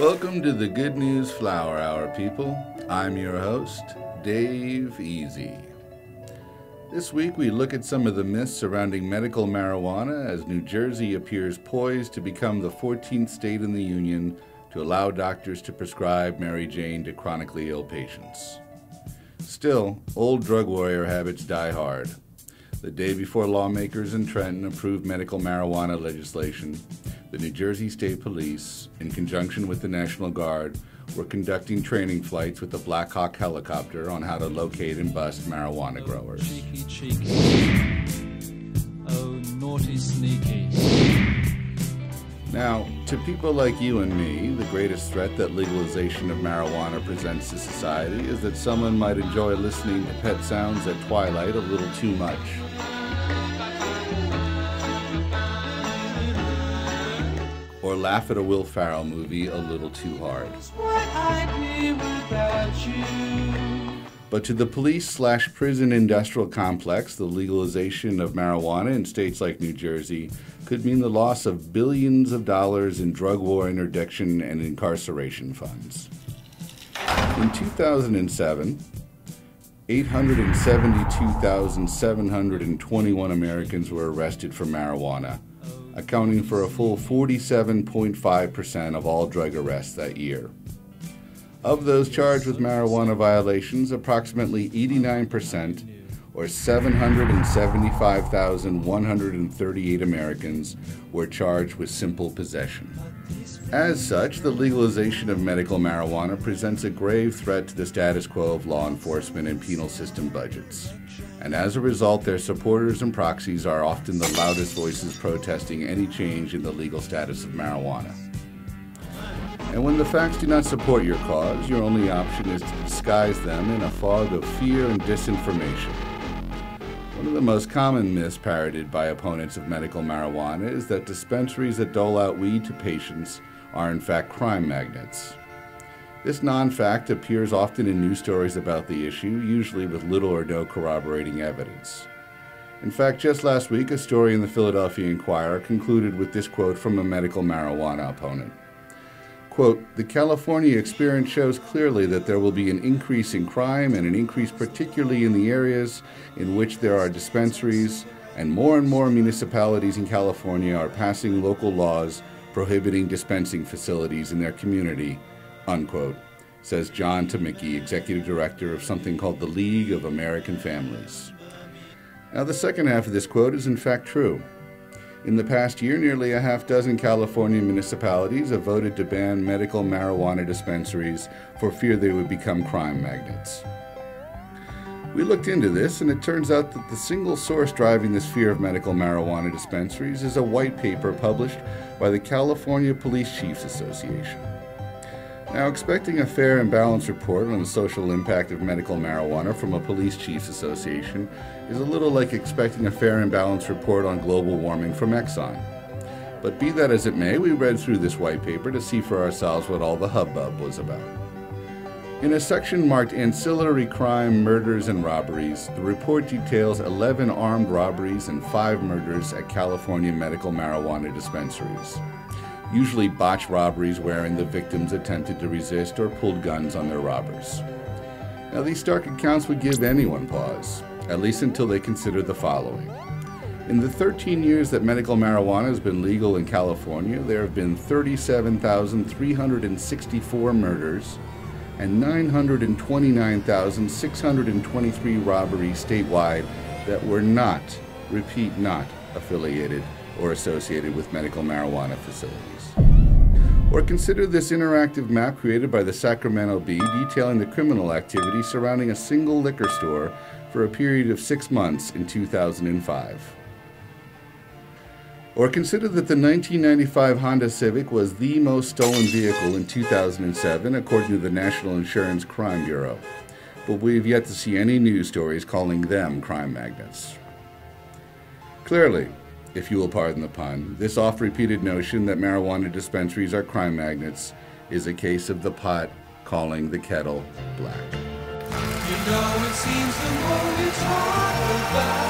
Welcome to the Good News Flower Hour, people. I'm your host, Dave Easy. This week we look at some of the myths surrounding medical marijuana as New Jersey appears poised to become the 14th state in the union to allow doctors to prescribe Mary Jane to chronically ill patients. Still, old drug warrior habits die hard. The day before lawmakers in Trenton approved medical marijuana legislation, the New Jersey State Police, in conjunction with the National Guard, were conducting training flights with the Black Hawk helicopter on how to locate and bust marijuana growers. Cheeky, cheeky. Oh, naughty, sneaky. Now, to people like you and me, the greatest threat that legalization of marijuana presents to society is that someone might enjoy listening to pet sounds at twilight a little too much. Or laugh at a Will Ferrell movie a little too hard. But to the police/prison industrial complex, the legalization of marijuana in states like New Jersey could mean the loss of billions of dollars in drug war interdiction and incarceration funds. In 2007, 872,721 Americans were arrested for marijuana, accounting for a full 47.5% of all drug arrests that year. Of those charged with marijuana violations, approximately 89%, or 775,138 Americans, were charged with simple possession. As such, the legalization of medical marijuana presents a grave threat to the status quo of law enforcement and penal system budgets. And as a result, their supporters and proxies are often the loudest voices protesting any change in the legal status of marijuana. And when the facts do not support your cause, your only option is to disguise them in a fog of fear and disinformation. One of the most common myths parroted by opponents of medical marijuana is that dispensaries that dole out weed to patients are in fact crime magnets. This non-fact appears often in news stories about the issue, usually with little or no corroborating evidence. In fact, just last week, a story in the Philadelphia Inquirer concluded with this quote from a medical marijuana opponent. Quote, "The California experience shows clearly that there will be an increase in crime and an increase particularly in the areas in which there are dispensaries, and more municipalities in California are passing local laws prohibiting dispensing facilities in their community," unquote, says John Tomicki, executive director of something called the League of American Families. Now, the second half of this quote is in fact true. In the past year, nearly a half dozen California municipalities have voted to ban medical marijuana dispensaries for fear they would become crime magnets. We looked into this, and it turns out that the single source driving this fear of medical marijuana dispensaries is a white paper published by the California Police Chiefs Association. Now, expecting a fair and balanced report on the social impact of medical marijuana from a police chiefs association is a little like expecting a fair and balanced report on global warming from Exxon. But be that as it may, we read through this white paper to see for ourselves what all the hubbub was about. In a section marked Ancillary Crime, Murders, and Robberies, the report details 11 armed robberies and 5 murders at California medical marijuana dispensaries. Usually botched robberies wherein the victims attempted to resist or pulled guns on their robbers. Now, these stark accounts would give anyone pause, at least until they consider the following. In the 13 years that medical marijuana has been legal in California, there have been 37,364 murders and 929,623 robberies statewide that were not, repeat, not affiliated or associated with medical marijuana facilities. Or consider this interactive map created by the Sacramento Bee detailing the criminal activity surrounding a single liquor store for a period of 6 months in 2005. Or consider that the 1995 Honda Civic was the most stolen vehicle in 2007 according to the National Insurance Crime Bureau, but we've yet to see any news stories calling them crime magnets. Clearly, if you will pardon the pun, this oft-repeated notion that marijuana dispensaries are crime magnets is a case of the pot calling the kettle black. You know it seems the more you talk about